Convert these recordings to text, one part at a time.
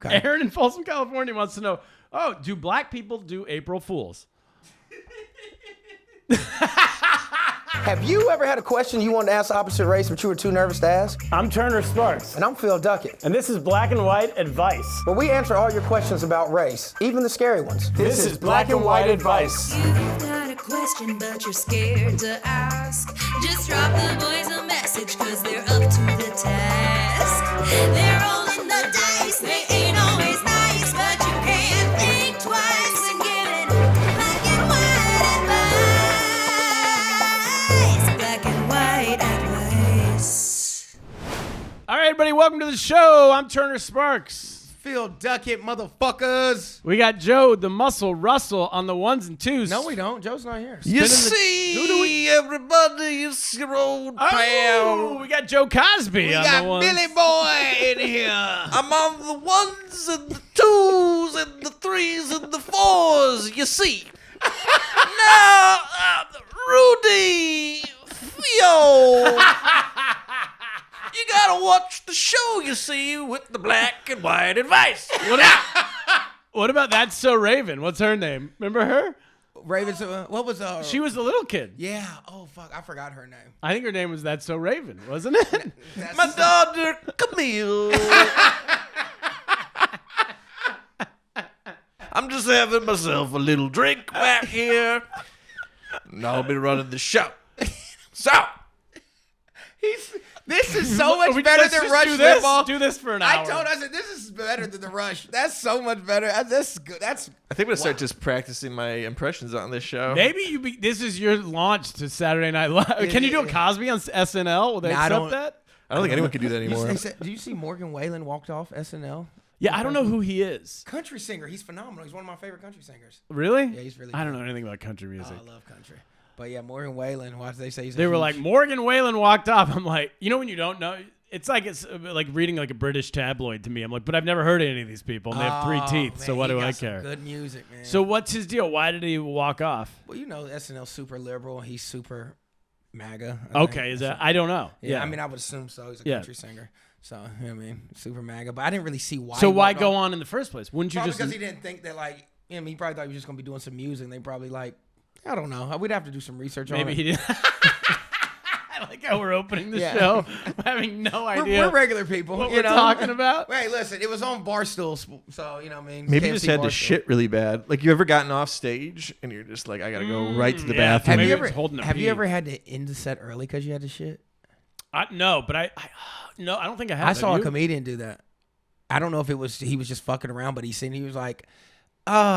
Okay. Aaron in Folsom, California wants to know, do black people do April Fools? Have you ever had a question you wanted to ask the opposite race but you were too nervous to ask? I'm Turner Sparks. And I'm Phil Duckett. And this is Black and White Advice. Where we answer all your questions about race, even the scary ones. This is Black and White Advice. You've got a question but you're scared to ask. Just drop the boys a message cause they're up to the task. They're rolling the dice, they ain't always nice, but you can't think twice and giving black and white advice. Black and white advice. All right, everybody, welcome to the show. I'm Turner Sparks. Phil Duckett, motherfuckers. We got Joe, the Muscle Russell, on the ones and twos. No, we don't. Joe's not here. Who do we- everybody, it's your old pal. We got Joe Cosby We on got the ones. Billy Boy in here. I'm on the ones and the twos and the threes and the fours, you see. Now, Rudy, Theo. You gotta watch the show, you see, with the black and white advice. What about That's So Raven? What's her name? Remember her? Ravens, what was She was the little kid. Yeah. Oh fuck, I forgot her name. I think her name was That's So Raven, wasn't it? My daughter Camille. I'm just having myself a little drink back here, and I'll be running the show. So, this is so much better Let's than just Rush do this. Limbaugh. Do this for an hour. I told us that this is better than the Rush. That's so much better. That's good. That's I think I'm gonna start just practicing my impressions on this show. Maybe this is your launch to Saturday Night Live. Can you do a Cosby on SNL? Will they Nah, I accept don't- that? I don't think anyone can do that anymore. Do you see Morgan Wallen walked off SNL? Yeah, I don't know who he is. Country singer. He's phenomenal. He's one of my favorite country singers. Really? Yeah, he's really I don't good. know anything about country music. Oh, I love country. But yeah, Morgan Wallen. Why did they say he's They a were huge- like, Morgan Wallen walked off. I'm like, you know when you don't know? It's like reading like a British tabloid to me. I'm like, but I've never heard of any of these people, and they have three teeth, man, so what he do got I some care? Good music, man. So what's his deal? Why did he walk off? Well, you know, SNL's super liberal. He's super MAGA. I think. Okay, is that? I don't know. Yeah, I mean, I would assume so. He's a Yeah. country singer. So, you know what I mean, super MAGA. But I didn't really see why. So he why walked go off. on in the first place? Wouldn't you Probably just? because he didn't think that, like, I mean, he probably thought he was just going to be doing some music. And they probably, like, I don't know. We'd have to do some research on it. Maybe he didn't. I like how we're opening the Yeah. show, having no idea We're regular people. what you we're know? talking about. Wait, listen, it was on Barstool, so, you know what I mean? Maybe you KFC just had to Barstool. shit really bad. Like you ever gotten off stage and you're just like, I gotta go right to the yeah. bathroom. Have Maybe you it was ever holding a have you pee. ever had to end the set early because you had to shit? No, but I don't think I have. I saw Have a you? comedian do that. I don't know if he was just fucking around, but he was like,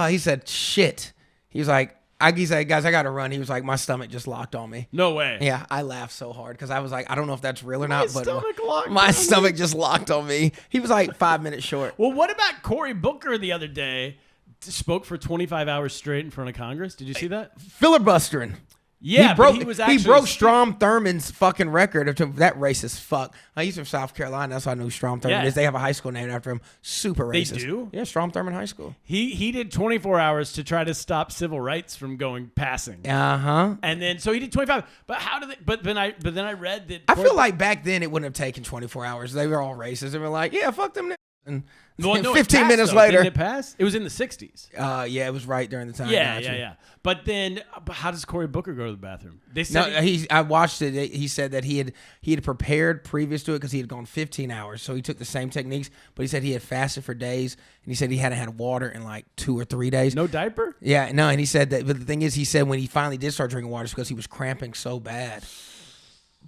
he said shit. He said, guys, I gotta run. He was like, my stomach just locked on me. No way. Yeah, I laughed so hard because I was like, I don't know if that's real or My not, but stomach locked my on stomach just locked on me. He was like 5 minutes short. Well, what about Cory Booker the other day? Spoke for 25 hours straight in front of Congress. Did you see that? Filibustering. Yeah, he broke. but he was actually he broke Strom Thurmond's fucking record of that racist fuck. He's from South Carolina. That's how I knew Strom Thurmond Yeah. is. They have a high school named after him. Super They racist. do? Yeah, Strom Thurmond High School. He did 24 hours to try to stop civil rights from going passing. Uh-huh. And then so he did 25. But how did they? But then I read that. I feel like back then it wouldn't have taken 24 hours. They were all racist. They were like, yeah, fuck them. And No, it 15 passed, minutes though. later. Didn't it pass? It was in the 60s. Yeah, it was right during the time. Yeah. Gotcha. But then, how does Cory Booker go to the bathroom? They No, said I watched it. He said that he had prepared previous to it because he had gone 15 hours. So he took the same techniques, but he said he had fasted for days, and he said he hadn't had water in like 2 or 3 days. no diaper. Yeah, no, and he said that. But the thing is, he said when he finally did start drinking water, it's because he was cramping so bad.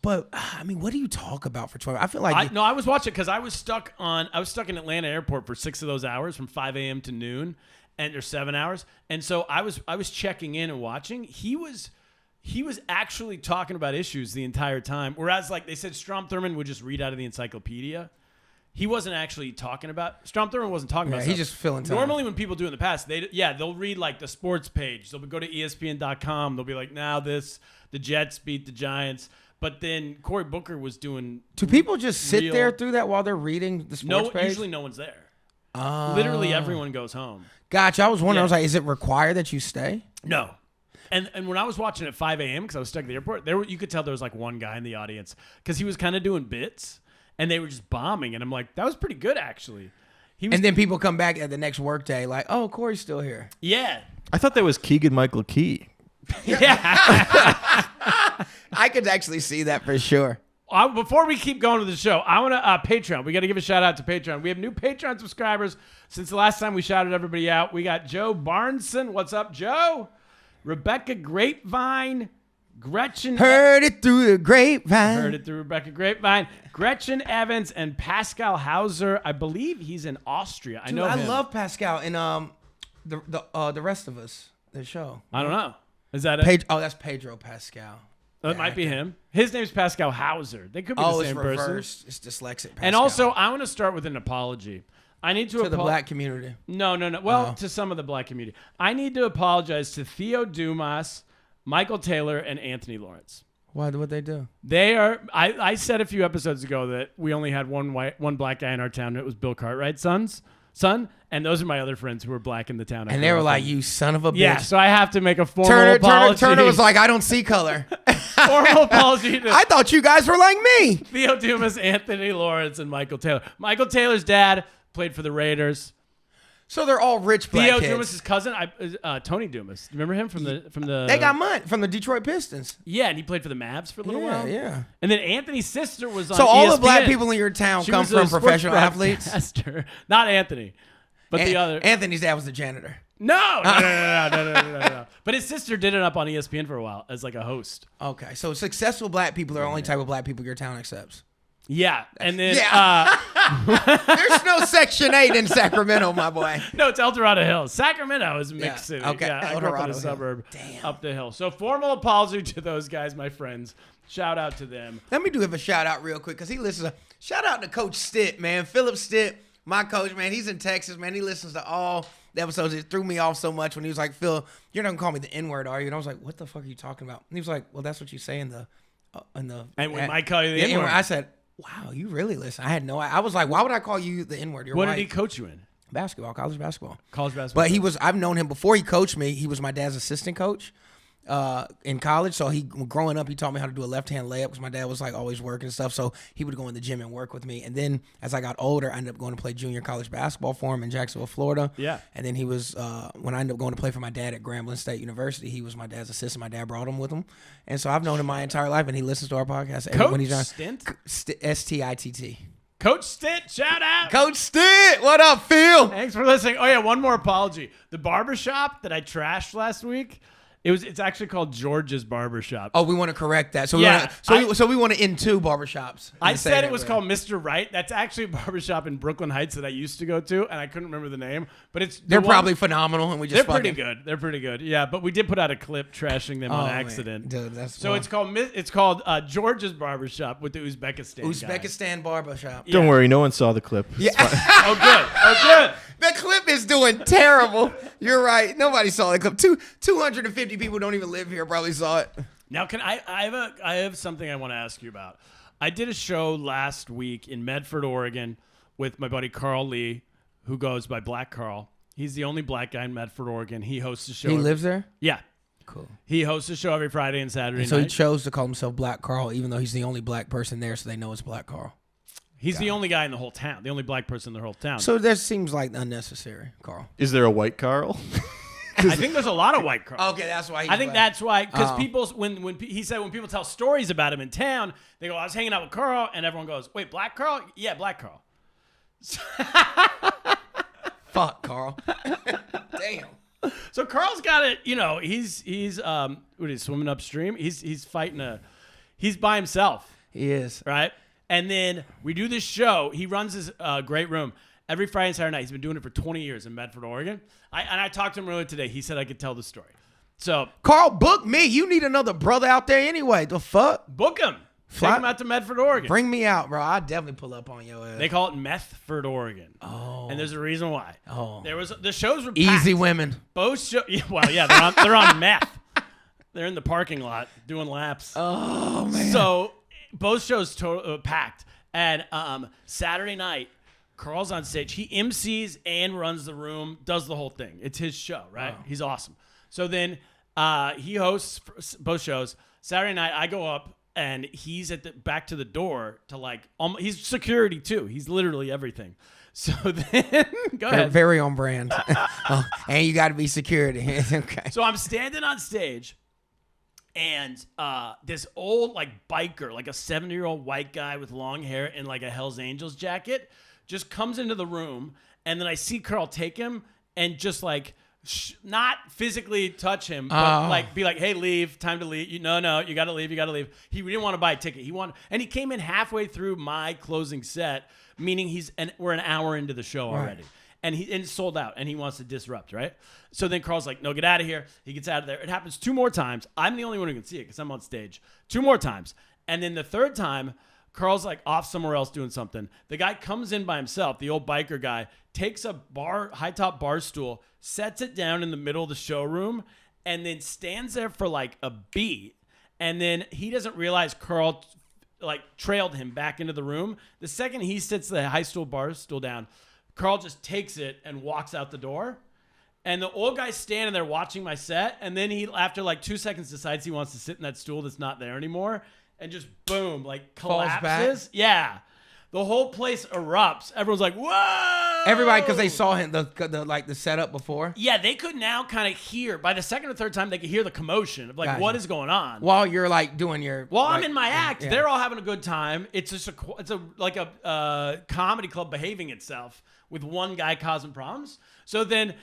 But I mean, what do you talk about for 12? I feel like I was watching because I was stuck in Atlanta airport for 6 of those hours from 5 a.m. to noon, and there's 7 hours. And so I was checking in and watching. He was actually talking about issues the entire time. Whereas like they said, Strom Thurmond would just read out of the encyclopedia. He wasn't actually talking about. Strom Thurmond wasn't talking about. he's stuff. just filling time. Normally, when people do in the past, they'll read like the sports page. They'll go to ESPN.com. They'll be like, now the Jets beat the Giants. But then Cory Booker was doing. do people just sit real- there through that while they're reading the sports page? Usually no one's there. Literally everyone goes home. Gotcha. I was wondering. Yeah. I was like, is it required that you stay? No. And when I was watching at 5 a.m. because I was stuck at the airport, you could tell there was like one guy in the audience because he was kind of doing bits and they were just bombing. And I'm like, that was pretty good actually. And then people come back at the next workday like, oh, Corey's still here. Yeah. I thought that was Keegan-Michael Key. Yeah. I could actually see that for sure. Before we keep going to the show, I want to Patreon. We got to give a shout out to Patreon. We have new Patreon subscribers since the last time we shouted everybody out. We got Joe Barneson. What's up, Joe? Rebecca Grapevine. Gretchen. Heard it through the grapevine. Heard it through Rebecca Grapevine. Gretchen Evans and Pascal Hauser. I believe he's in Austria. Dude, I know him. love Pascal and the rest of us. The show. I don't know. Is that it? That's Pedro Pascal. That might be him. His name's Pascal Hauser. They could be the same it's reversed. person. It's dyslexic Pascal. And also, I want to start with an apology. I need to the black community. No. Well, to some of the black community. I need to apologize to Theo Dumas, Michael Taylor, and Anthony Lawrence. Why? What'd they do? They are. I said a few episodes ago that we only had one black guy in our town. And it was Bill Cartwright's son, and those are my other friends who were black in the town. And they were like, "You son of a bitch!" Yeah, so I have to make a formal apology. Turner was like, "I don't see color." Formal apology to I thought you guys were like me. Theo Dumas, Anthony Lawrence, and Michael Taylor. Michael Taylor's dad played for the Raiders. So they're all rich black Theo kids. Dumas' cousin, Tony Dumas. Remember him from the? They got money from the Detroit Pistons. Yeah, and he played for the Mavs for a little while. Yeah. And then Anthony's sister was on. So all the ESPN. black people in your town She come was a from sports professional athletes. broadcaster. Not Anthony, but the other. Anthony's dad was the janitor. No. But his sister did it up on ESPN for a while as like a host. Okay, so successful black people are the only type of black people your town accepts. Yeah, and then There's no Section 8 in Sacramento, my boy. no, it's El Dorado Hills. Sacramento is a mixed city. Okay, Yeah, I El grew up in Dorado a Hills. suburb Damn. up the hill. So formal apology to those guys, my friends. Shout out to them. Let me give a shout out real quick because he listens. Shout out to Coach Stitt, man. Philip Stitt, my coach, man. He's in Texas, man. He listens to all the episodes. It threw me off so much when he was like, "Phil, you're not gonna call me the N-word, are you?" And I was like, "What the fuck are you talking about?" And he was like, "Well, that's what you say in the." And when Mike called you the yeah, N-word. I said, "Wow, you really listen." I had no. I was like, "Why would I call you the N-word? You're What white." did he coach you in? Basketball, college basketball. College basketball. But he was. I've known him before he coached me. He was my dad's assistant coach in college. So growing up, he taught me how to do a left-hand layup because my dad was like always working and stuff. So he would go in the gym and work with me. And then as I got older, I ended up going to play junior college basketball for him in Jacksonville, Florida. Yeah. And then he was when I ended up going to play for my dad at Grambling State University. He was my dad's assistant. My dad brought him with him, and so I've known him my entire life. And he listens to our podcast when he's on Stint? Stitt. Coach Stint, shout out. Coach Stitt, what up, Phil? Thanks for listening. Oh yeah, one more apology. The barbershop that I trashed last week, it's actually called George's Barbershop. Oh, we want to correct that. So Yeah, we want to end two barbershops. I said it was called Mr. Right. That's actually a barbershop in Brooklyn Heights that I used to go to, and I couldn't remember the name. But They're probably phenomenal, and we just They're pretty good. They're pretty good. Yeah, but we did put out a clip trashing them on man. accident. Dude, that's so wild. it's called George's Barbershop with the Uzbekistan guy. Uzbekistan barbershop. Don't worry, no one saw the clip. Yeah, Oh good. Oh good. the clip is doing terrible. You're right. Nobody saw the clip. 250 people don't even live here probably saw it. Now, I have something I want to ask you about. I did a show last week in Medford, Oregon, with my buddy Carl Lee, who goes by Black Carl. He's the only black guy in Medford, Oregon. He hosts a show. He lives there? Yeah. Cool. He hosts a show every Friday and Saturday So he night. chose to call himself Black Carl, even though he's the only black person there, so they know it's Black Carl. He's the only guy in the whole town, the only black person in the whole town. So that seems like unnecessary, Carl. Is there a white Carl? I think there's a lot of white Carls. Okay, that's why he's I think black. that's why, because people, he said when people tell stories about him in town, they go, I was hanging out with Carl, and everyone goes, wait, Black Carl? Yeah, Black Carl. Fuck, Carl. Damn. So Carl's got it, he's what is he, swimming upstream? He's fighting he's by himself, He is. right? And then we do this show. He runs his great room every Friday and Saturday night. He's been doing it for 20 years in Medford, Oregon. I talked to him earlier today. He said I could tell the story. So Carl, book me. You need another brother out there anyway. The fuck? book him. Fly- Take him out to Medford, Oregon. Bring me out, bro. I'll definitely pull up on your ass. They call it Medford, Oregon. Oh. And there's a reason why. Oh. The shows were packed. Easy women. Both shows. Yeah, well, yeah, they're on meth. They're in the parking lot doing laps. Oh, man. So both shows packed. And Saturday night, Carl's on stage. He MCs and runs the room, does the whole thing. It's his show, right? He's awesome. So then he hosts both shows. Saturday night, I go up, and he's at the back to the door to he's security too. He's literally everything. So then, go Very, ahead. very on brand. Oh, and you got to be security. Okay. So I'm standing on stage, and this old like biker, like a 70-year-old white guy with long hair and like a Hell's Angels jacket, just comes into the room, and then I see Carl take him and just like not physically touch him, but like be like, "Hey, leave! Time to leave! No, you got to leave! You got to leave!" He didn't want to buy a ticket. And he came in halfway through my closing set, meaning we're an hour into the show already. And it's sold out, and he wants to disrupt, right? So then Carl's like, no, get out of here. He gets out of there. It happens 2 more times. I'm the only one who can see it because I'm on stage. 2 more times. And then the third time, Carl's like off somewhere else doing something. The guy comes in by himself, the old biker guy, takes a high-top bar stool, sets it down in the middle of the showroom, and then stands there for like a beat. And then he doesn't realize Carl like trailed him back into the room. The second he sits the bar stool down, Carl just takes it and walks out the door. And the old guy's standing there watching my set. And then he, after like 2 seconds, decides he wants to sit in that stool that's not there anymore. And just boom, like collapses. Falls back? Yeah. The whole place erupts. Everyone's like, whoa. Everybody, because they saw him, the setup before. Yeah, they could now kind of hear. By the second or third time, they could hear the commotion of like, Gotcha. what is going on? While you're like doing your. While I'm like, in my act, yeah. they're all having a good time. It's just like a comedy club behaving itself with one guy causing problems. So then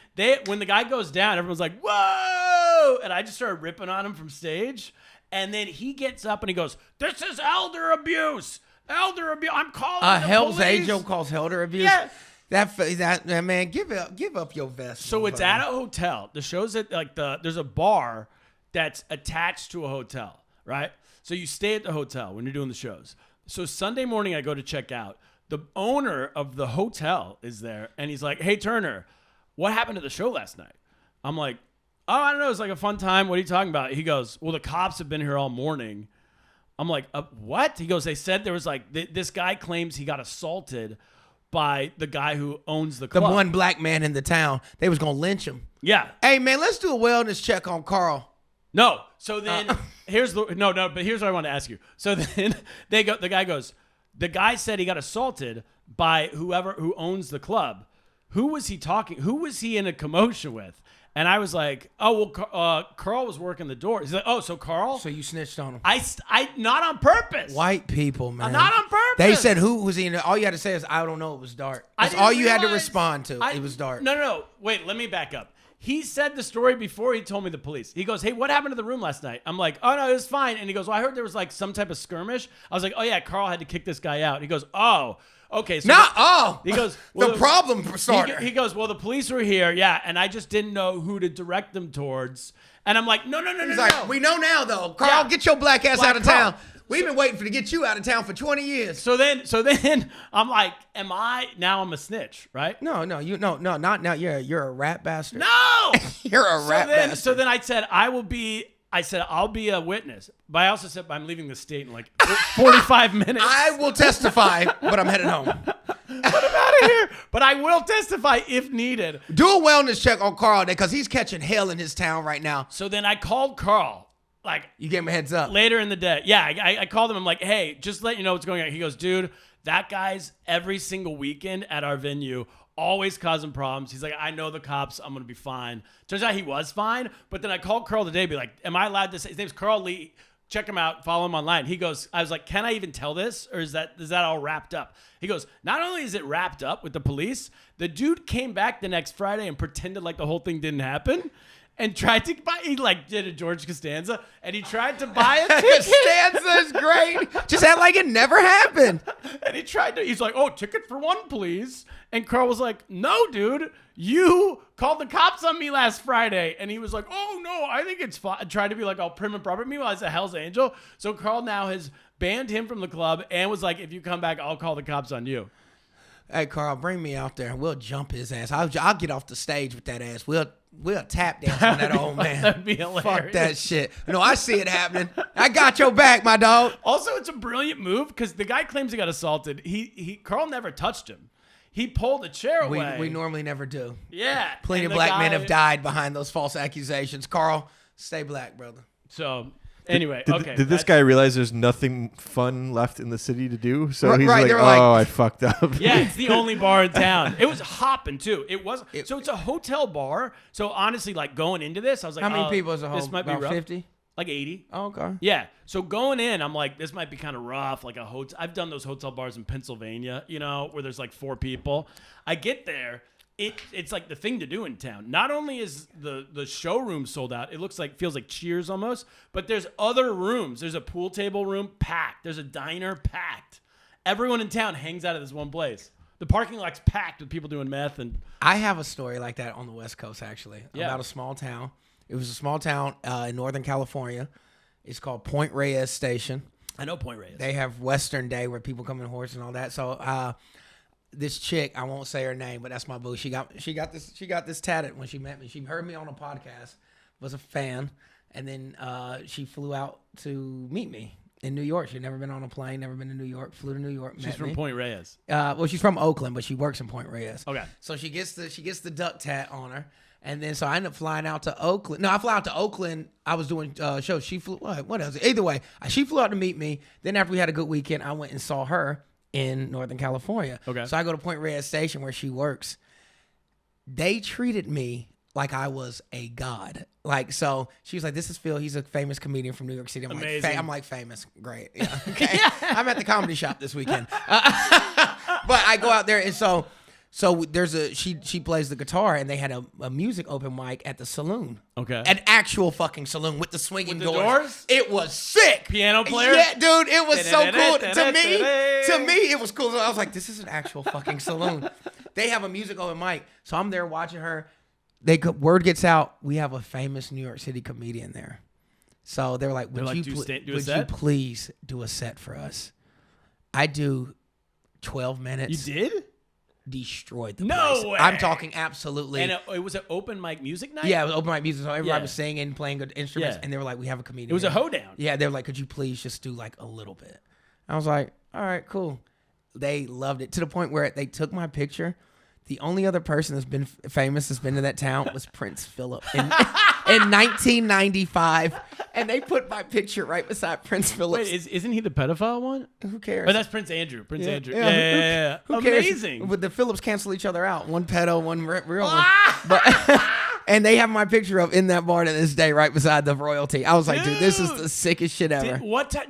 when the guy goes down, everyone's like, whoa! And I just started ripping on him from stage. And then he gets up and he goes, this is elder abuse. Elder abuse. I'm calling the Hell's police. Angel calls elder abuse. Yeah. That man, give up your vest. So it's at a hotel. The show's at like there's a bar that's attached to a hotel, right? So you stay at the hotel when you're doing the shows. So Sunday morning I go to check out. The owner of the hotel is there, and he's like, "Hey Turner, what happened to the show last night?" I'm like, "Oh, I don't know. It's like a fun time. What are you talking about?" He goes, "Well, the cops have been here all morning." I'm like, "What?" He goes, "They said there was like this guy claims he got assaulted by the guy who owns the club. The one black man in the town. They was gonna lynch him. Yeah. Hey man, let's do a wellness check on Carl. No. So then but here's what I want to ask you. So then the guy goes, the guy said he got assaulted by whoever who owns the club. Who was he talking? Who was he in a commotion with? And I was like, oh, well, Carl was working the door. He's like, oh, so Carl? So you snitched on him. I not on purpose. White people, man. Not on purpose. They said who was he in? All you had to say is, I don't know. It was dark. That's all you had to respond to. It was dark. No. Wait, let me back up. He said the story before he told me the police. He goes, hey, what happened to the room last night? I'm like, oh, no, it was fine. And he goes, well, I heard there was like some type of skirmish. I was like, oh, yeah, Carl had to kick this guy out. He goes, oh, okay. So He goes, well, the problem starter. He goes, well, the police were here, yeah, and I just didn't know who to direct them towards. And I'm like, no. He's like, we know now, though. Carl, get your black ass out of Carl. town. We've been waiting to get you out of town for 20 years. So then I'm like, I'm a snitch, right? No, not now. You're a rat bastard. No, you're a rat bastard. So then I said, I'll be a witness. But I also said I'm leaving the state in like 45 minutes. I will testify, but I'm headed home. But I'm out of here. But I will testify if needed. Do a wellness check on Carl because he's catching hell in his town right now. So then I called Carl. Like, you gave him a heads up. Later in the day. Yeah, I called him. I'm like, hey, just let you know what's going on. He goes, dude, that guy's every single weekend at our venue, always causing problems. He's like, I know the cops. I'm going to be fine. Turns out he was fine. But then I called Carl today, be like, am I allowed to say, his name's Carl Lee. Check him out. Follow him online. He goes, I was like, can I even tell this? Or is that all wrapped up? He goes, not only is it wrapped up with the police, the dude came back the next Friday and pretended like the whole thing didn't happen. And tried to buy, he like did a George Costanza, and he tried to buy a ticket. Costanza is great. Just act like it never happened. And he's like, oh, ticket for one, please. And Carl was like, no, dude, you called the cops on me last Friday. And he was like, oh, no, I think it's fine. Tried to be like all prim and proper. Meanwhile, he's a Hell's Angel. So Carl now has banned him from the club and was like, if you come back, I'll call the cops on you. Hey, Carl, bring me out there and we'll jump his ass. I'll get off the stage with that ass. We'll tap dance on that old man. That'd be hilarious. Fuck that shit. No, I see it happening. I got your back, my dog. Also, it's a brilliant move because the guy claims he got assaulted. Carl never touched him. He pulled a chair away. We normally never do. Yeah. Plenty of black men have died behind those false accusations. Carl, stay black, brother. So Anyway, okay. Did this guy realize there's nothing fun left in the city to do? So Right, he's right, like, they oh, were like- I fucked up. Yeah, it's the only bar in town. It was hopping too. So it's a hotel bar. So honestly, like going into this, I was like, How many people is a whole? This might be about rough. 50? Like 80. Oh, okay. Yeah. So going in, I'm like, this might be kind of rough. Like a hotel. I've done those hotel bars in Pennsylvania, where there's like 4 people. I get there. It's like the thing to do in town. Not only is the showroom sold out, feels like Cheers almost, but there's other rooms. There's a pool table room packed. There's a diner packed. Everyone in town hangs out at this one place. The parking lot's packed with people doing meth and. I have a story like that on the West Coast, actually, Yeah. about a small town. It was a small town in Northern California. It's called Point Reyes Station. I know Point Reyes. They have Western Day where people come in horse and all that. So this chick, I won't say her name, but that's my boo. She got this tatted when she met me. She heard me on a podcast, was a fan, and then she flew out to meet me in New York. She'd never been on a plane, never been to New York. Flew to New York. She's met from me. Point Reyes. Well, she's from Oakland, but she works in Point Reyes. Okay. So she gets the duck tat on her. And then, so I ended up flying out to Oakland. No, I flew out to Oakland. I was doing shows. She flew, what else? Either way, she flew out to meet me. Then after we had a good weekend, I went and saw her in Northern California. Okay. So I go to Point Reyes Station where she works. They treated me like I was a god. Like, so she was like, this is Phil. He's a famous comedian from New York City. I'm Amazing. like, famous. Great. Yeah. Okay. I'm at the comedy shop this weekend. But I go out there and so there's she plays the guitar and they had a music open mic at the saloon. Okay. An actual fucking saloon with the swinging With the doors. doors? It was sick. Piano player? Yeah, dude, it was so cool. To me, it was cool. So I was like, this is an actual fucking saloon. They have a music open mic. So I'm there watching her. Word gets out, we have a famous New York City comedian there. So they're like, would you please do a set for us? I do 12 minutes. You did? Destroyed the No place. way. I'm talking absolutely. And it was an open mic music night? Yeah, it was open mic music. So everybody Yeah. was singing, playing good instruments, Yeah. and they were like, we have a comedian. It was a here. hoedown. Yeah, they were like, could you please just do like a little bit? I was like, all right, cool. They loved it to the point where they took my picture. The only other person that's been famous that's been to that town was Prince Philip in 1995, and they put my picture right beside Prince Philip. Wait, isn't he the pedophile one? Who cares? Or that's Prince Andrew. Prince Andrew. yeah. Yeah. Who cares? Amazing. But the Phillips cancel each other out. One pedo, one real one. But and they have my picture up in that bar to this day, right beside the royalty. I was like, dude, this is the sickest shit ever.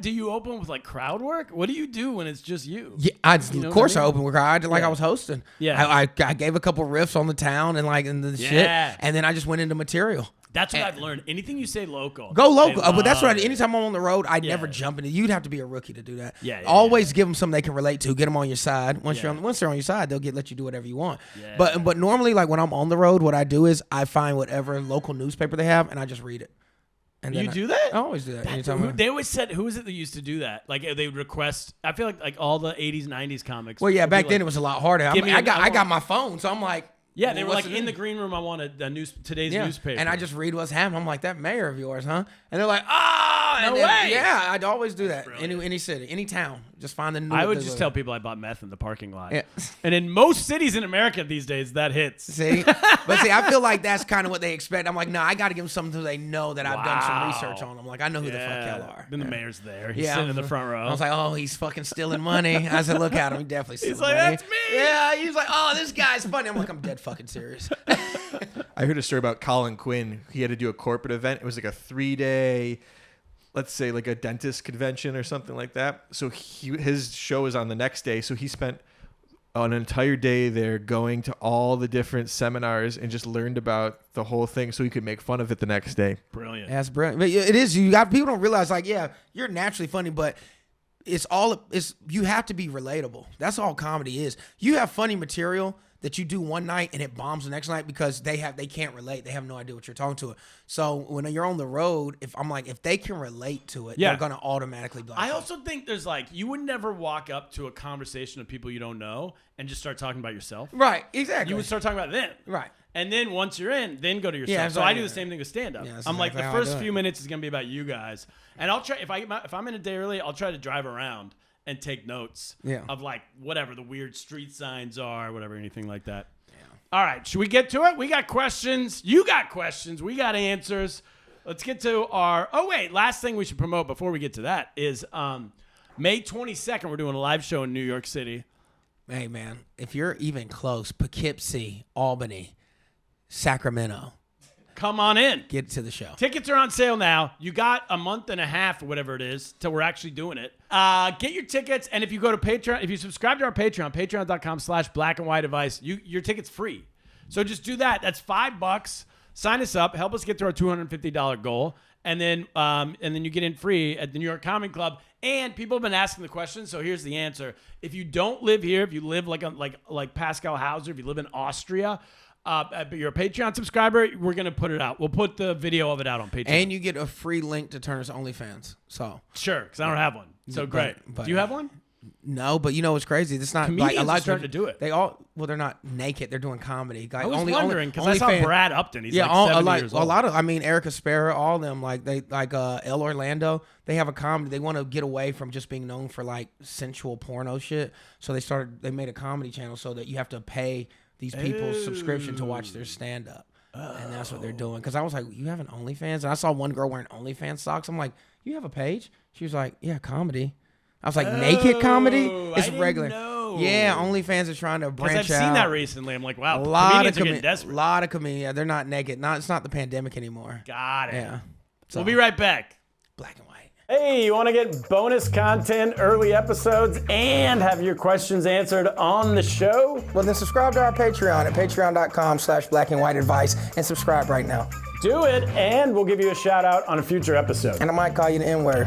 Do you open with like crowd work? What do you do when it's just you? Yeah, know of course what I I mean? opened with I did like I was hosting. Yeah. I gave a couple riffs on the town and like and the shit, Yeah. and then I just went into material. That's what I've learned. Anything you say local. Go local, they but that's what I love do. it. Anytime I'm on the road, I'd Yeah. never jump into. You'd have to be a rookie to do that. Yeah, Always give them something they can relate to. Get them on your side. Once Yeah. they're on your side, they'll let you do whatever you want. Yeah. But normally, like when I'm on the road, what I do is I find whatever local newspaper they have and I just read it. And then You do that? I always do that. Anytime. They always said, who is it that used to do that? Like they would request. I feel like all the 80s, 90s comics. Well, yeah, would be back then like, it was a lot harder. Give me I a- got I want- my phone, so I'm like. Yeah, they well, were what's like it in the green room. I want today's Yeah. newspaper, And I just read what's happening. I'm like, that mayor of yours, huh? And they're like, oh, No and then, way. Yeah, I'd always do that. brilliant. Any city, any town, just find the new. I would just tell people I bought meth in the parking lot. Yeah. And in most cities in America these days, that hits. See, but see, I feel like that's kind of what they expect. I'm like, no, I got to give them something so they know that I've done some Wow. research on them. Like, I know who the fuck y'all are. Then the mayor's there. He's sitting in the front row. I was like, oh, he's fucking stealing money. I said, look at him, he definitely stealing He's like, money. "That's me." Yeah, he's like, oh, this guy's funny. I'm like, I'm dead fucking serious. I heard a story about Colin Quinn. He had to do a corporate event. It was like a 3-day, let's say like a dentist convention or something like that. So his show is on the next day. So he spent an entire day there going to all the different seminars and just learned about the whole thing so he could make fun of it the next day. Brilliant. That's brilliant. But it is. People don't realize, like, yeah, you're naturally funny, but you have to be relatable. That's all comedy is. You have funny material that you do one night and it bombs the next night because they can't relate. They have no idea what you're talking to. So when you're on the road, if they can relate to it, Yeah. they're gonna automatically be like, I also think there's like, you would never walk up to a conversation of people you don't know and just start talking about yourself. right, exactly. You would start talking about them. Right. And then once you're in, then go to yourself. Yeah, so I do yeah. the same thing with stand-up. Yeah, that's I'm like, exactly the how I first do it. few minutes is going to be about you guys. And I'll try, if I'm in a day early, I'll try to drive around and take notes of like whatever the weird street signs are, whatever, anything like that. Yeah. All right, should we get to it? We got questions. You got questions. We got answers. let's get to our. Oh wait, last thing we should promote before we get to that is May 22nd. We're doing a live show in New York City. Hey man, if you're even close, Poughkeepsie, Albany, Sacramento, come on in. get to the show. Tickets are on sale now. You got a month and a half or whatever it is till we're actually doing it. Get your tickets, and if you go to Patreon, if you subscribe to our Patreon, patreon.com/blackandwhiteadvice, your ticket's free. So just do that. That's $5. Sign us up. Help us get to our $250 goal, and then you get in free at the New York Comedy Club. And people have been asking the question, so here's the answer: if you don't live here, if you live like Pascal Hauser, if you live in Austria, but you're a Patreon subscriber, we're gonna put it out. We'll put the video of it out on Patreon. And you get a free link to Turner's OnlyFans. So sure, because I don't have one. So great. but- Do you have one? no, but you know what's crazy? It's not Comedians like a lot are of starting to do it. They all they're not naked. They're doing comedy. Like, I was wondering because I saw OnlyFans- Brad Upton. He's Yeah, like 70 years a old. lot of, I mean, Erica Sparrow, all of them, like El Orlando, they have a comedy. They want to get away from just being known for like sensual porno shit. So they made a comedy channel so that you have to pay these people's subscription to watch their stand up. And that's what they're doing. Because I was like, you have an OnlyFans? And I saw one girl wearing OnlyFans socks. I'm like, you have a page? She was like, yeah, comedy. I was like, naked comedy? It's I didn't regular. know. Yeah, OnlyFans are trying to branch out. Because I've seen that recently. I'm like, wow, A lot comedians of are getting desperate. lot of comedians. Yeah, they're not naked. It's not the pandemic anymore. Got it. Yeah. So, We'll be right back. black and white. Hey, you want to get bonus content, early episodes, and have your questions answered on the show? Well, then subscribe to our Patreon at patreon.com/blackandwhiteadvice and subscribe right now. Do it, and we'll give you a shout out on a future episode. And I might call you the N-word.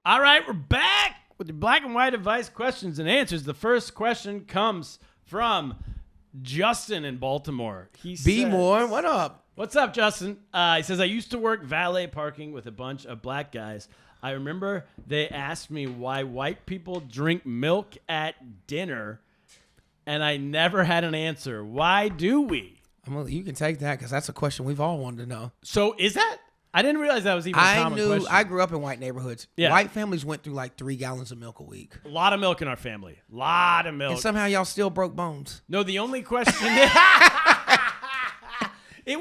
All right, we're back with the black and white advice questions and answers. The first question comes from Justin in Baltimore. He B says, more, what up? What's up, Justin? He says, I used to work valet parking with a bunch of black guys. I remember they asked me why white people drink milk at dinner, and I never had an answer. Why do we? You can take that because that's a question we've all wanted to know. So is that? I didn't realize that was even a common question. I grew up in white neighborhoods. Yeah. White families went through like 3 gallons of milk a week. A lot of milk in our family. A lot of milk. And somehow y'all still broke bones. No, the only question it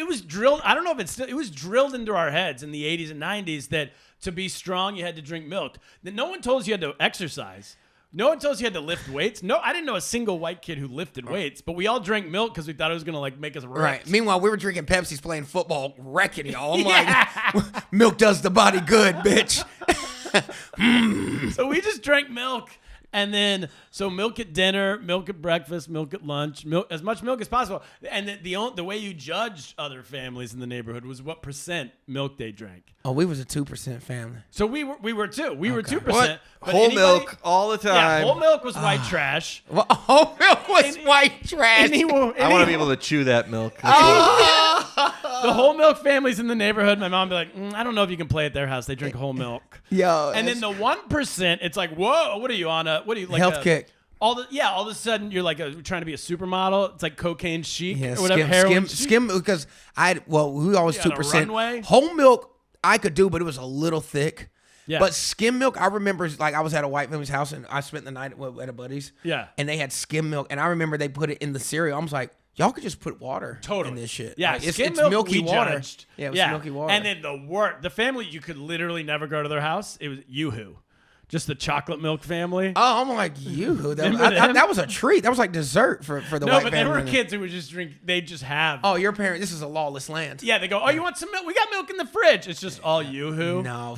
was drilled. I don't know if it's still, it was drilled into our heads in the 80s and 90s that to be strong you had to drink milk. That no one told us you had to exercise. No one told us you had to lift weights. No, I didn't know a single white kid who lifted weights, but we all drank milk because we thought it was gonna like make us ripped. Right. Meanwhile, we were drinking Pepsis, playing football, wrecking y'all. I'm like, milk does the body good, bitch. So we just drank milk. And then, so milk at dinner, milk at breakfast, milk at lunch, milk, as much milk as possible. And the way you judged other families in the neighborhood was what percent milk they drank. Oh, we was a 2% family. So we were too. We were 2%. What? But Whole anybody- milk all the Yeah, time. whole milk was white trash. Well, whole milk was white trash. I want to be able to chew that milk. The whole milk families in the neighborhood, my mom would be like, I don't know if you can play at their house. They drink whole milk. Yo. And then the 1%, it's like, whoa, what are you on a, what are you like Health kick. All of a sudden you're like trying to be a supermodel. It's like cocaine chic Yeah, or whatever. Heroin chic. skim because we always You on a 2%. runway? Whole milk I could do, but it was a little thick. Yeah. But skim milk, I remember like I was at a white family's house and I spent the night at a buddy's. Yeah. And they had skim milk, and I remember they put it in the cereal. I was like, y'all could just put water in this shit. Yeah, Like, skim it's milk milky we water. judged. Yeah, it was milky water. And then the family you could literally never go to their house. It was Yoo-hoo. Just the chocolate milk family. Oh, I'm like, you. Remember them? That was a treat. That was like dessert for the No, white but family. there were kids who would just drink. They just have. Oh, your parents. This is a lawless land. Yeah, they go. Oh, you want some milk? We got milk in the fridge. It's just all Yoo-hoo. No,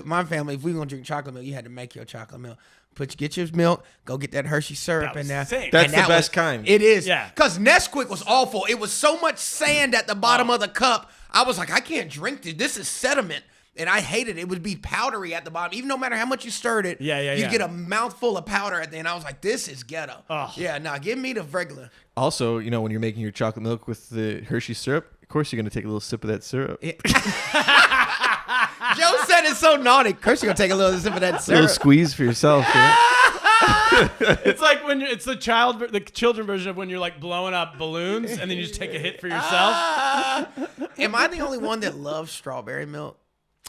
my family, if we gonna drink chocolate milk, you had to make your chocolate milk. Get your milk, go get that Hershey syrup That was in there. insane. That's And the that best was- kind. It is. Yeah. Because Nesquik was awful. It was so much sand at the bottom of the cup. I was like, I can't drink this. This is sediment. And I hated it. It would be powdery at the bottom. Even no matter how much you stirred it, you'd get a mouthful of powder at the end. I was like, this is ghetto. Ugh. Yeah, no, give me the regular. Also, when you're making your chocolate milk with the Hershey syrup, of course you're going to take a little sip of that syrup. Joe said it's so naughty. Chris, you're going to take a little sip of that A little syrup. squeeze for yourself. It's like when it's the children version of when you're like blowing up balloons and then you just take a hit for yourself. Am I the only one that loves strawberry milk?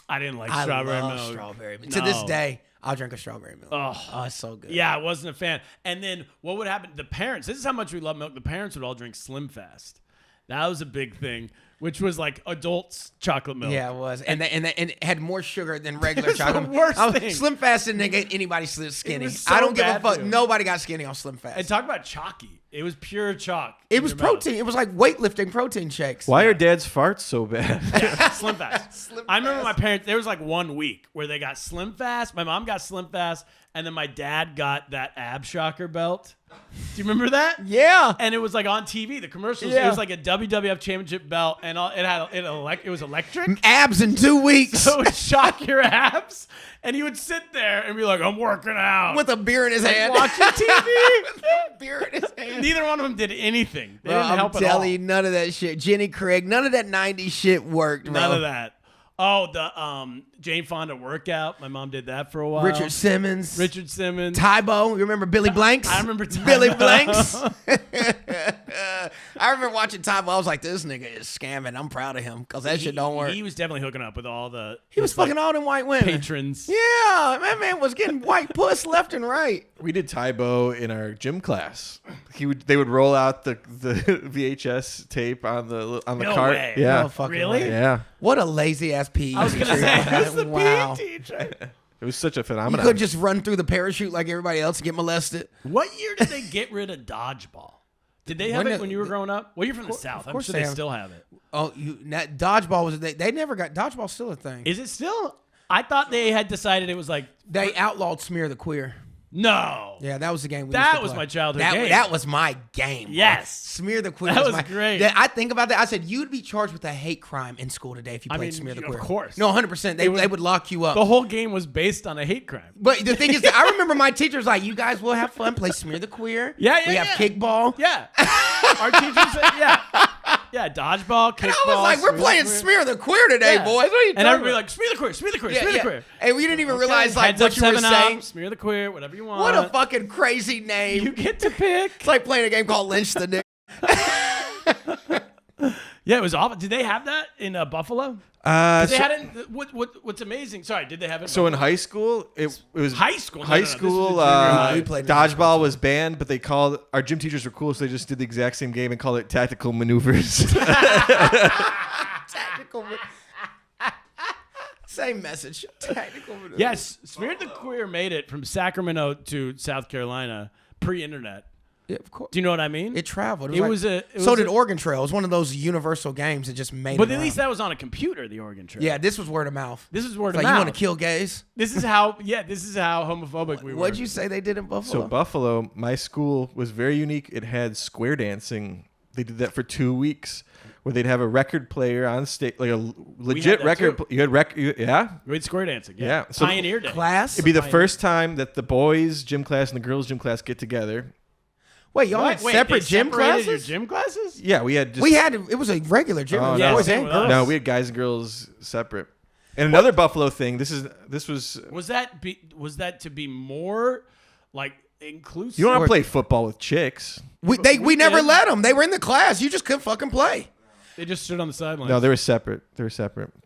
I didn't like I strawberry love milk. strawberry milk. No. To this day, I'll drink a strawberry milk. Oh, it's so good. Yeah, I wasn't a fan. And then what would happen? The parents. This is how much we love milk. The parents would all drink Slim Fast. That was a big thing, which was like adults chocolate milk. Yeah, it was, and it had more sugar than regular It's the chocolate. worst thing. Slim Fast didn't get anybody skinny. was so I don't give a bad fuck. for you. Nobody got skinny on Slim Fast. And talk about chalky. It was pure chalk. It in was your mouth. protein. It was like weightlifting protein shakes. Why are dad's farts so bad? Slim Fast. I remember my parents, there was like 1 week where they got Slim Fast. My mom got Slim Fast, and then my dad got that ab shocker belt. Do you remember that? Yeah. And it was like on TV, the commercials. Yeah. It was like a WWF championship belt, and it was electric. Abs in 2 weeks. So it would shock your abs, and he would sit there and be like, I'm working out. With a beer in his hand. watching TV. Beer in his hand. Neither one of them did anything. They Bro, didn't I'm help at all. telling you, none of that shit. Jenny Craig, none of that 90s shit worked, bro. None of that. Oh, the Jane Fonda workout. My mom did that for a while. Richard Simmons. Tybo. You remember Billy Blanks? I remember Tybo. Billy Blanks. I remember watching Tybo. I was like, this nigga is scamming. I'm proud of him because that shit don't work. He was definitely hooking up with all the. He was fucking all them white women. patrons. Yeah, that man was getting white puss left and right. We did Tybo in our gym class. They would roll out the VHS tape on the No cart. way. Yeah. No fucking Really? way. Yeah. What a lazy ass PE I was gonna teacher. say, who's the Wow. PE teacher? It was such a You phenomenon. could just run through the parachute like everybody else and get molested. What year did they get rid of dodgeball? Did they have When it did- when you were growing up? Well, you're from the course- South. of I'm course sure they they have. still have it. Oh, dodgeball was they never got dodgeball still a thing. Is it still? I thought they had decided it was like They outlawed Smear the Queer. no. Yeah, that was the game. That used to was play. my childhood that, game. That was my game. bro. Yes. Smear the Queer. That was my, great. I think about that. I said you'd be charged with a hate crime in school today if you I played mean, Smear the of Queer. course. No, 100%. They would lock you up. The whole game was based on a hate crime. But the thing is, that I remember my teachers like, you guys will have fun. Play Smear the Queer. Yeah, yeah, We have yeah. kickball. Yeah. Our teachers said, yeah. Yeah, dodgeball, kickball. And I was like, we're playing Smear the Queer today, Yeah. boys. What are you And talking everybody about? like, smear the queer, smear the queer, Yeah, smear the yeah. queer. And we didn't even realize like Heads what up, you were 7 Up, saying. smear the queer, whatever you want. What a fucking crazy name. You get to pick. It's like playing a game called Lynch the Dick. Yeah, it was awful. Did they have that in Buffalo? They So, had it. What's amazing? Sorry, did they have it? so in high school, it was High school? No, High no, no, this was school, junior high. We played in dodgeball was banned, but they called our gym teachers were cool, so they just did the exact same game and called it tactical maneuvers. Tactical. Same message. Tactical. Yes, Smeared the Queer made it from Sacramento to South Carolina pre-internet. Yeah, of course. Do you know what I mean? It traveled. It was a- it so was did a- Oregon Trail. It was one of those universal games that just made. But it at least around. that was on a computer, the Oregon Trail. Yeah, this was word of mouth. This is word It's of like mouth. you want to kill gays. This is how homophobic we were. What'd you say they did in Buffalo? So Buffalo, my school was very unique. It had square dancing. They did that for 2 weeks, where they'd have a record player on stage, like a legit that record. too. You had yeah. We had square dancing. Yeah. Yeah, so- Pioneer Day. Class. It'd be the first time that the boys' gym class and the girls' gym class get together. Wait, y'all What? had Wait, separate they gym separated classes? Your gym classes? Yeah, we had just We had it was a regular gym. Oh, It was no. boys Yeah, and same with us. girls. no, we had guys and girls separate. And another Buffalo thing. This was Was that to be more like inclusive? you don't want to play football with chicks. We never did. let them. They were in the class. You just couldn't fucking play. They just stood on the sidelines. No, they were separate.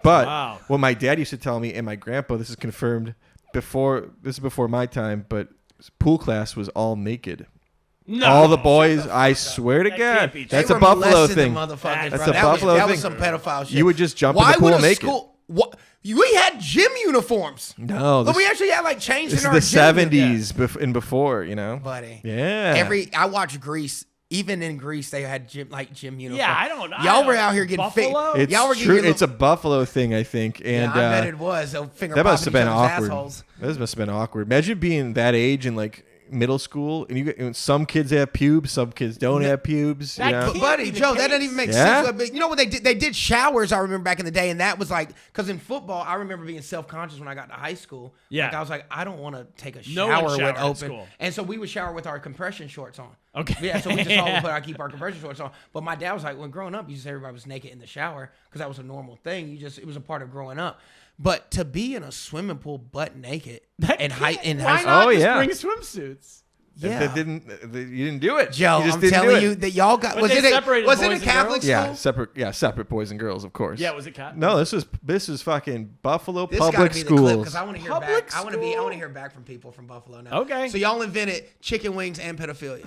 But Wow. what my dad used to tell me and my grandpa, this is confirmed before. This is before my time, but pool class was all naked. No. All the boys, I swear to That God, can't be true. that's They a were Buffalo molesting thing. the motherfuckers, That's bro. a That Buffalo was, that thing. was some pedophile shit. You would just jump Why in the pool would a naked. school? What? We had gym uniforms. No, But this, we actually had like changed this in is our the gym. '70s and before, you know. buddy. Yeah. I watched Grease. Even in Greece, they had gym uniforms. Yeah, I don't know. Y'all were out here getting fit. Buffalo? It's Y'all were true. getting It's a Buffalo thing, I think. And Yeah, I bet it was. So finger that must have popping been each other's awkward. assholes. That must have been awkward. Imagine being that age in like middle school, and and some kids have pubes, some kids don't have pubes. That You know? can't But buddy, be the Joe, that case. doesn't even make Yeah? sense. But you know what they did? They did showers. I remember back in the day, and that was like because in football, I remember being self-conscious when I got to high school. Yeah. like I was like, I don't want to take a No one shower showered with at open, school. and so we would shower with our compression shorts on. Okay. Yeah, so we just all keep our compression shorts on. But my dad was like, when growing up, you just everybody was naked in the shower because that was a normal thing. It was a part of growing up. But to be in a swimming pool butt naked in high Why school, not Oh, just yeah. bring swimsuits? yeah. You didn't do it, Joe, You just I'm didn't do telling it. you that y'all got. But Was they it separated a boys and Catholic girls? school? separate boys and girls, of course. Yeah, was it cat? No, this was fucking Buffalo This public gotta be the clip schools. because I want to hear Public back. I want to school? hear back from people from Buffalo now. Okay. So y'all invented chicken wings and pedophilia.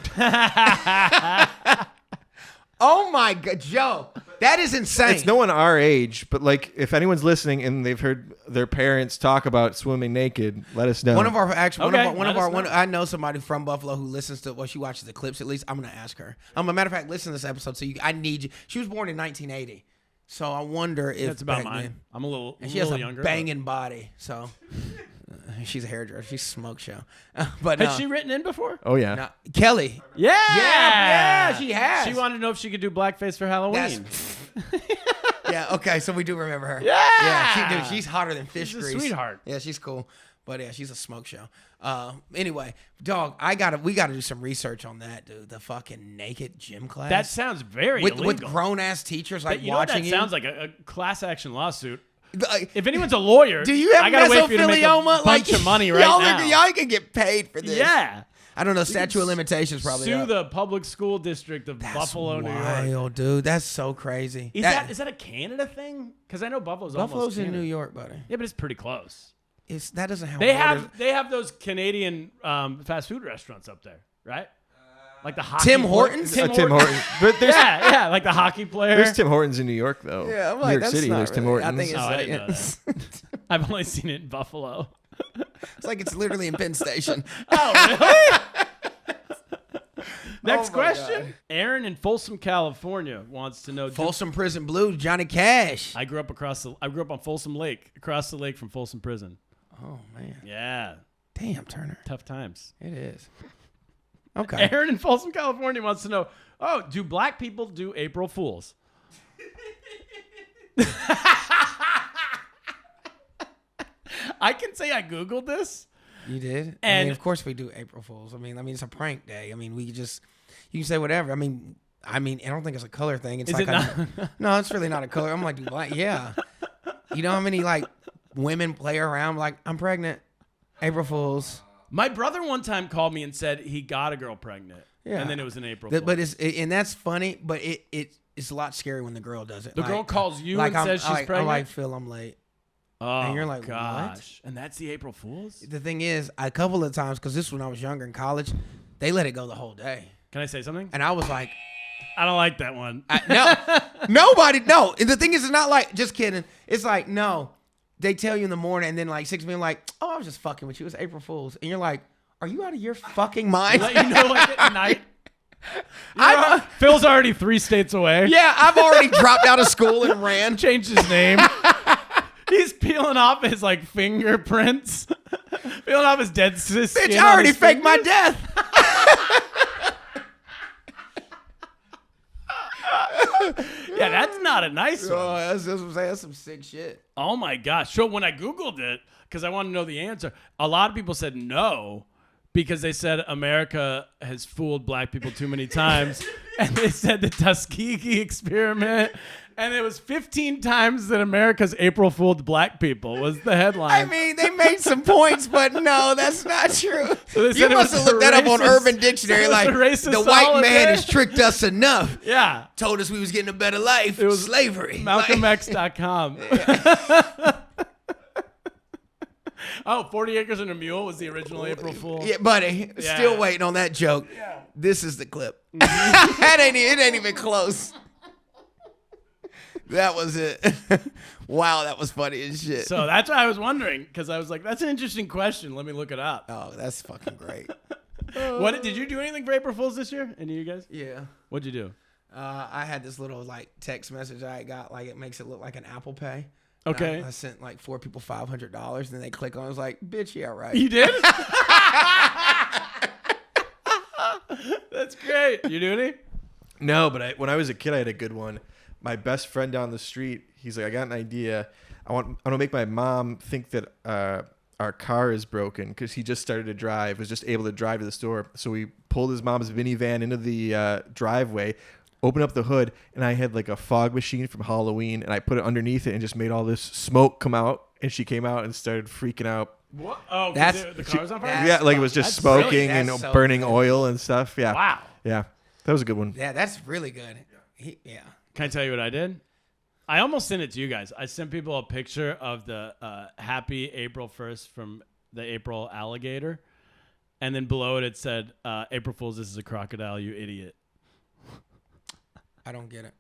Oh my God, Joe, that is insane. It's no one our age, but like if anyone's listening and they've heard their parents talk about swimming naked, let us know. One of our actually, Okay, I know somebody from Buffalo who listens to, well, she watches the clips at least. I'm gonna ask her. A matter of fact, listen to this episode. So I need you. She was born in 1980, so I wonder if That's about back mine. then- I'm a little, and she has a younger. banging body, so she's a hairdresser. She's a smoke show, but Has she written in before? Oh yeah. no, Kelly. Yeah. Yeah, she has. She wanted to know if she could do blackface for Halloween. Yeah, okay, so we do remember her. Yeah. She's hotter than fish She's a grease. sweetheart. Yeah, she's cool. But yeah, she's a smoke show. Anyway, dog, we gotta do some research on that, dude. The fucking naked gym class. That sounds very with illegal. grown ass teachers like You know what watching that you. sounds like a class action lawsuit. Like, If anyone's a lawyer, do you have I gotta wait for you to make a mesothelioma? bunch of money right now. Y'all can get paid for this. Yeah. I don't know. Statute of limitations probably. Sue up. the public school district of That's Buffalo, New York. wild, dude. That's so crazy. Is that a Canada thing? Because I know Buffalo's almost in Canada. New York, buddy? Yeah, but it's pretty close. That doesn't have. They borders. have those Canadian fast food restaurants up there, right? Like the hockey Tim pla- Hortons? Tim Tim Hortons. Hortons. But there's Yeah, like the hockey player. there's Tim Hortons in New York though. Yeah, I'm New like, York that's City. not There's Tim really- Hortons. I think Oh, I didn't know it's that. I've only seen it in Buffalo. it's like it's literally in Penn Station. Oh, really? Next Oh, my question. God. Aaron in Folsom, California wants to know. Folsom Prison Blues, Johnny Cash. I grew up on Folsom Lake, across the lake from Folsom Prison. Oh man, Yeah, damn Turner, tough times. it is. Okay. Aaron in Folsom, California wants to know, do black people do April Fools? I can say I Googled this. You did? I And- mean, of course we do April Fools. I mean, it's a prank day. I mean, you can say whatever. I mean, I don't think it's a color thing. It's Is like it no, it's really not a color. I'm like, dude, black, yeah. You know how many like women play around like I'm pregnant, April Fools. My brother one time called me and said he got a girl pregnant. Yeah. And then it was an April Fool. But and that's funny. But it's a lot scary when the girl does it. The girl calls you and says she's pregnant? I'm like, Phil, I'm late. Oh, and you're like, gosh. And that's the April Fools? The thing is, a couple of times, because this was when I was younger in college, they let it go the whole day. Can I say something? And I was like, I don't like that one. no, nobody, no. And the thing is, it's not like, just kidding. It's like, no, they tell you in the morning and then like 6 p.m. like, oh, I was just fucking with you. It was April Fool's. And you're like, are you out of your fucking mind? Let you know like at night. Phil's already 3 states away. Yeah, I've already dropped out of school and ran. Changed his name. He's peeling off his like fingerprints. Peeling off his dead sis. Bitch, I already faked my death. Yeah, that's not a nice one. Oh, that's what I'm saying. That's some sick shit. Oh my gosh. So when I Googled it, because I wanted to know the answer, a lot of people said no, because they said America has fooled black people too many times. And they said the Tuskegee experiment. And it was 15 times that America's April fooled black people was the headline. I mean, they made some points, but no, that's not true. So they You said it must was have looked a that up on racist- Urban Dictionary. it was Like, a racist the white holiday. man has tricked us enough. Yeah. Told us we was getting a better life. It was slavery. MalcolmX.com. Oh, 40 Acres and a Mule was the original April Fool. Yeah, buddy. Yeah. Still waiting on that joke. Yeah. This is the clip. It ain't even close. That was it. Wow, that was funny as shit. So that's why I was wondering, because I was like, that's an interesting question. Let me look it up. Oh, that's fucking great. What did you do anything for April Fools this year? Any of you guys? Yeah. What'd you do? I had this little like text message I got, like it makes it look like an Apple Pay. Okay. And I sent like 4 people $500, and then they click on it. I was like, bitch, yeah, right. You did? That's great. You do any? No, but when I was a kid, I had a good one. My best friend down the street, he's like, I got an idea. I want to make my mom think that our car is broken because he just started to drive, was just able to drive to the store. So we pulled his mom's minivan into the driveway, opened up the hood, and I had like a fog machine from Halloween, and I put it underneath it and just made all this smoke come out. And she came out and started freaking out. What? Oh, That's- the car's on fire? that's- Yeah, like it was just That's smoking brilliant. and That's so burning good. oil and stuff. Yeah. Wow. Yeah. That was a good one. Yeah, that's really good. Yeah. Can I tell you what I did? I almost sent it to you guys. I sent people a picture of the happy April 1st from the April alligator. And then below it, it said, April Fools, this is a crocodile, you idiot. I don't get it.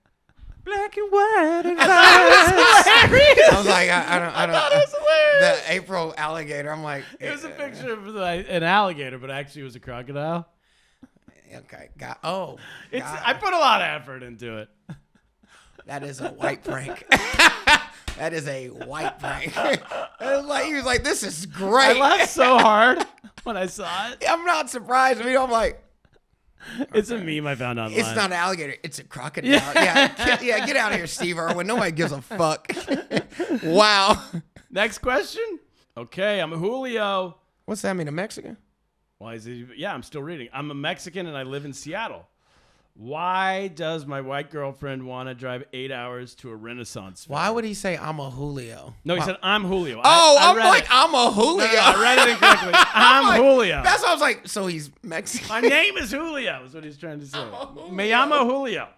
Black and white advice. I was like, I don't. thought it was hilarious. The April alligator. I'm like, It was a picture of an alligator, but actually it was a crocodile. Okay, I put a lot of effort into it. that is a white prank. That is a white prank. He was like, this is I great. laughed so hard when I saw it. I'm not surprised. I'm like, It's a meme I found online. it's not an alligator. It's a crocodile. Yeah, get out of here, Steve Irwin. Nobody gives a fuck. Wow. Next question. Okay, I'm Julio. What's that mean, a Mexican? Why is it? Yeah, I'm still reading. I'm a Mexican and I live in Seattle. Why does my white girlfriend want to drive 8 hours to a Renaissance fair? Why would he say I'm a Julio? No, he said I'm Julio. I'm read like, it. I'm a Julio. No, I read it incorrectly. I'm like, Julio. That's what I was like. So he's Mexican. My name is Julio, is what he's trying to say. Me llamo Julio.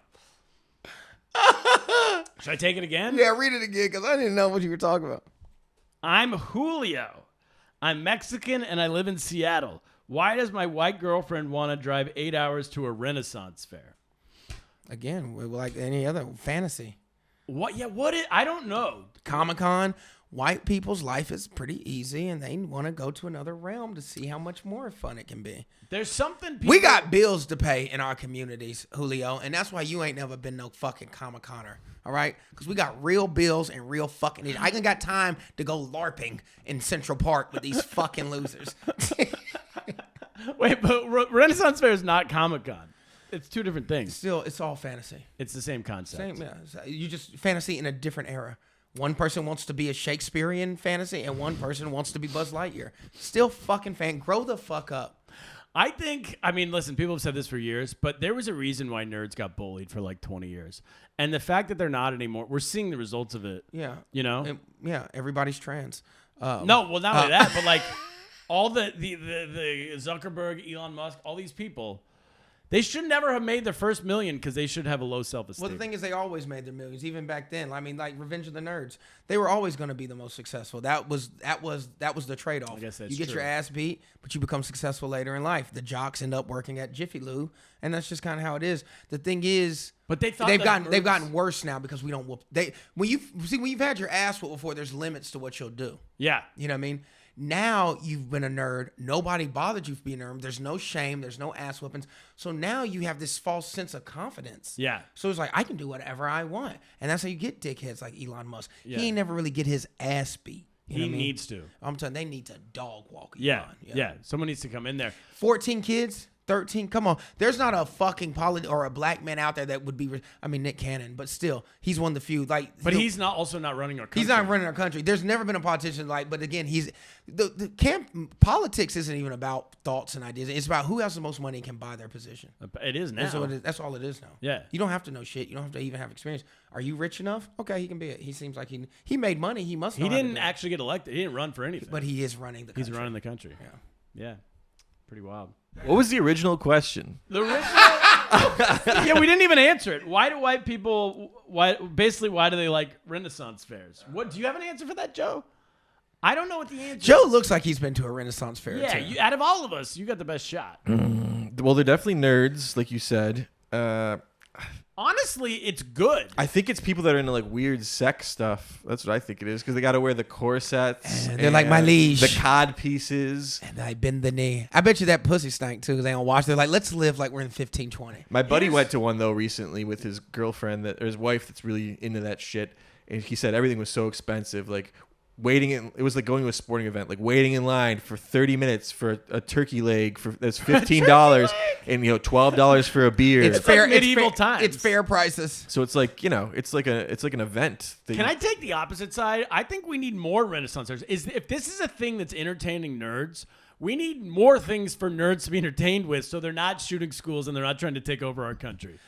Should I take it again? Yeah, read it again because I didn't know what you were talking about. I'm Julio. I'm Mexican and I live in Seattle. Why does my white girlfriend want to drive 8 hours to a Renaissance fair? Again, like any other fantasy. What? Yeah, what? I don't know. Comic-Con, white people's life is pretty easy, and they want to go to another realm to see how much more fun it can be. There's something We got bills to pay in our communities, Julio, and that's why you ain't never been no fucking Comic-Coner, all right? Because we got real bills and real fucking needs. I ain't got time to go LARPing in Central Park with these fucking losers. Wait, but Renaissance Fair is not Comic-Con. It's two different things. Still, it's all fantasy. It's the same concept. Same, yeah. You just fantasy in a different era. One person wants to be a Shakespearean fantasy, and one person wants to be Buzz Lightyear. Still fucking fan. Grow the fuck up. I mean, listen, people have said this for years, but there was a reason why nerds got bullied for like 20 years. And the fact that they're not anymore, we're seeing the results of it. Yeah. You know? Yeah, everybody's trans. No, well, not only that, but like all the Zuckerberg, Elon Musk, all these people, they should never have made their first million because they should have a low self-esteem. Well, the thing is, they always made their millions, even back then. I mean, like Revenge of the Nerds, they were always going to be the most successful. That was the trade-off. I guess that's you get true. your ass beat, but you become successful later in life. The jocks end up working at Jiffy Lube, and that's just kind of how it is. The thing is, but they've gotten worse now because we don't whoop. When you've had your ass whooped before, there's limits to what you'll do. Yeah. You know what I mean? Now you've been a nerd. Nobody bothered you for being a nerd. There's no shame. There's no ass whippings. So now you have this false sense of confidence. Yeah. So it's like, I can do whatever I want. And that's how you get dickheads like Elon Musk. Yeah. He ain't never really get his ass beat. You know He what I mean? needs to. I'm telling you, they need to dog walk Yeah. Elon. Yeah. Someone needs to come in there. 14 kids. 13, come on. There's not a fucking or a black man out there that would be, Nick Cannon, but still, he's one of the few. Like, But he's also not running our country. He's not running our country. There's never been a politician but again, the politics isn't even about thoughts and ideas. It's about who has the most money and can buy their position. It is now. That's all it is now. Yeah. You don't have to know shit. You don't have to even have experience. Are you rich enough? Okay, he can be it. He seems like he made money. He must know He how to didn't do it. actually get elected. He didn't run for anything. But he is running the country. He's running the country. Yeah. Yeah. Pretty wild. What was the original question? The original. Yeah, we didn't even answer it. Why do white people? Why do they like Renaissance fairs? What do you have an answer for that, Joe? I don't know what the answer. Joe looks like he's been to a Renaissance fair. Yeah, too. out of all of us, you got the best shot. Well, they're definitely nerds, like you said. Honestly, it's good. I think it's people that are into like weird sex stuff. That's what I think it is because they got to wear the corsets. And they're like, my liege. The cod pieces. And I bend the knee. I bet you that pussy stank too. They don't watch. They're like, let's live like we're in 1520. My buddy went to one though recently with his girlfriend or his wife that's really into that shit, and he said everything was so expensive. Like it was like going to a sporting event, like waiting in line for 30 minutes for a turkey leg that's $15 and $12 for a beer. It's fair. medieval it's times. It's fair prices. So it's like it's like an event. Can I take the opposite side? I think we need more Renaissance fairs. If this is a thing that's entertaining nerds, we need more things for nerds to be entertained with, so they're not shooting schools and they're not trying to take over our country.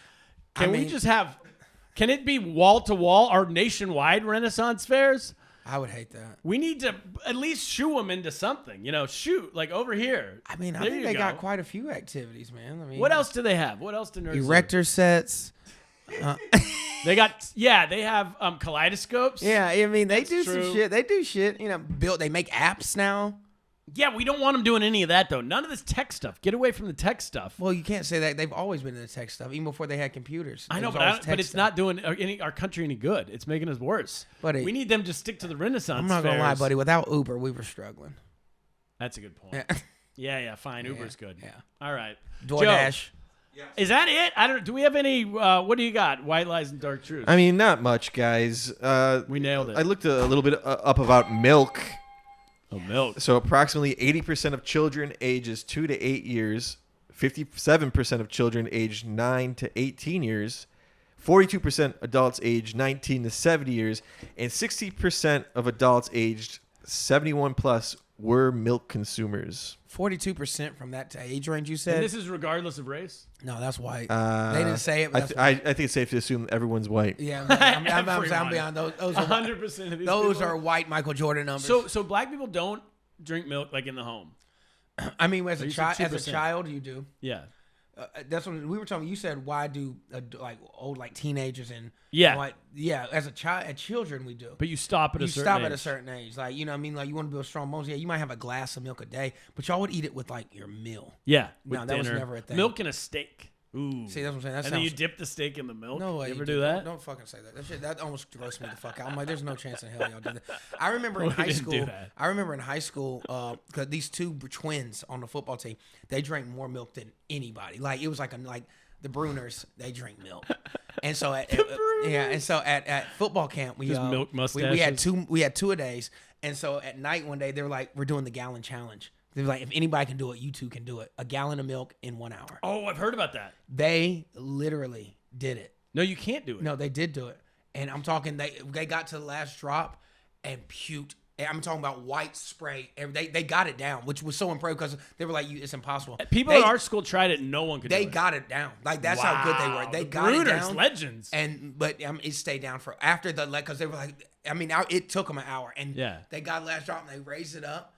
Can it be wall to wall or nationwide Renaissance fairs? I would hate that. We need to at least shoo them into something. Shoot like over here. I mean, I There think you they go. got quite a few activities, man. I mean, What else do they have? What else do nerds do? Erector sets. They have kaleidoscopes. Yeah, I mean, they do true. some shit. They do shit. They make apps now. Yeah, we don't want them doing any of that, though. None of this tech stuff. Get away from the tech stuff. Well, you can't say that. They've always been in the tech stuff, even before they had computers. I It know, was always but tech it's stuff. not doing our country any good. It's making us worse. Buddy, we need them to stick to the Renaissance I'm not gonna lie, fairs. buddy. Without Uber, we were struggling. That's a good point. Yeah. Yeah, fine. Uber's good. Yeah. All right. DoorDash. Joe, is that it? I don't. Do we have any? What do you got? White lies and dark truths. I mean, not much, guys. We nailed it. I looked a little bit up about milk. Oh, milk. So approximately 80% of children ages 2 to 8 years, 57% of children aged 9 to 18 years, 42% adults aged 19 to 70 years, and 60% of adults aged 71 plus were milk consumers. 42% from that age range you said? And this is regardless of race? No, that's white. They didn't say it, but I think it's safe to assume everyone's white. yeah, I'm Everyone. beyond those. Those are 100% of these those people are white Michael Jordan numbers. So black people don't drink milk like in the home. I mean, as You a said child, 2%. you do. Yeah. That's what we were talking. You said why do like old like teenagers and Yeah. what? Yeah, as a child, at children we do. But you stop at You a certain stop age. at a certain age, like you know what I mean. Like you want to build strong bones. Yeah, you might have a glass of milk a day, but y'all would eat it with like your meal. Yeah. No, with that was dinner. never a thing. Milk and a steak. Ooh. See, that's what I'm saying. That and then you sounds- dip the steak in the milk. No way. You ever do that? Don't fucking say that. That almost grossed me the fuck out. I'm like, there's no chance in hell y'all do that. I remember in We high didn't school. do that. I remember in high school, because these two twins on the football team, they drank more milk than anybody. Like it was like the Bruners, they drink milk. And so at football camp, we Just milk we had mustaches. two a days. And so at night one day they were like, we're doing the gallon challenge. They were like, if anybody can do it, you two can do it. A gallon of milk in 1 hour. Oh, I've heard about that. They literally did it. No, you can't do it. No, they did do it. And I'm talking, they got to the last drop and puked. And I'm talking about white spray. They got it down, which was so impressive because they were like, it's impossible. People at our school tried it and no one could do it. They got it down. Like, that's how good they were. They the got it Bruners, down. legends. But it stayed down for after because they were like, it took them an hour. And Yeah. they got last drop and they raised it up.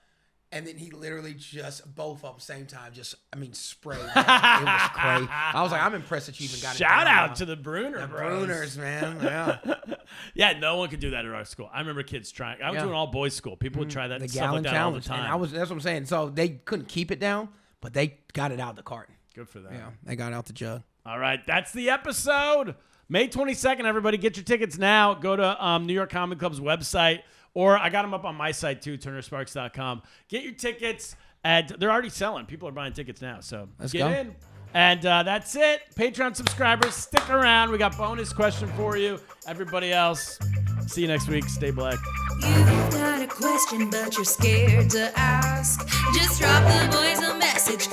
And then he literally just, both of them same time, sprayed. It was crazy. I was like, I'm impressed that you even got it down. Shout out now. to the Bruner the bros. Bruners, man. Yeah. Yeah, no one could do that at our school. I remember kids trying. I went Yeah. to an all boys school. People would try that The stuff gallon like that all the challenge. time. And that's what I'm saying. So they couldn't keep it down, but they got it out of the carton. Good for them. Yeah, they got out the jug. All right, that's the episode. May 22nd, everybody. Get your tickets now. Go to New York Comedy Club's website, or I got them up on my site too, turnersparks.com. Get your tickets, and they're already selling. People are buying tickets now, so Let's get go. in. And that's it. Patreon subscribers, stick around. We got bonus question for you. Everybody else, see you next week. Stay black. You've got a question, but you're scared to ask. Just drop the boys a message,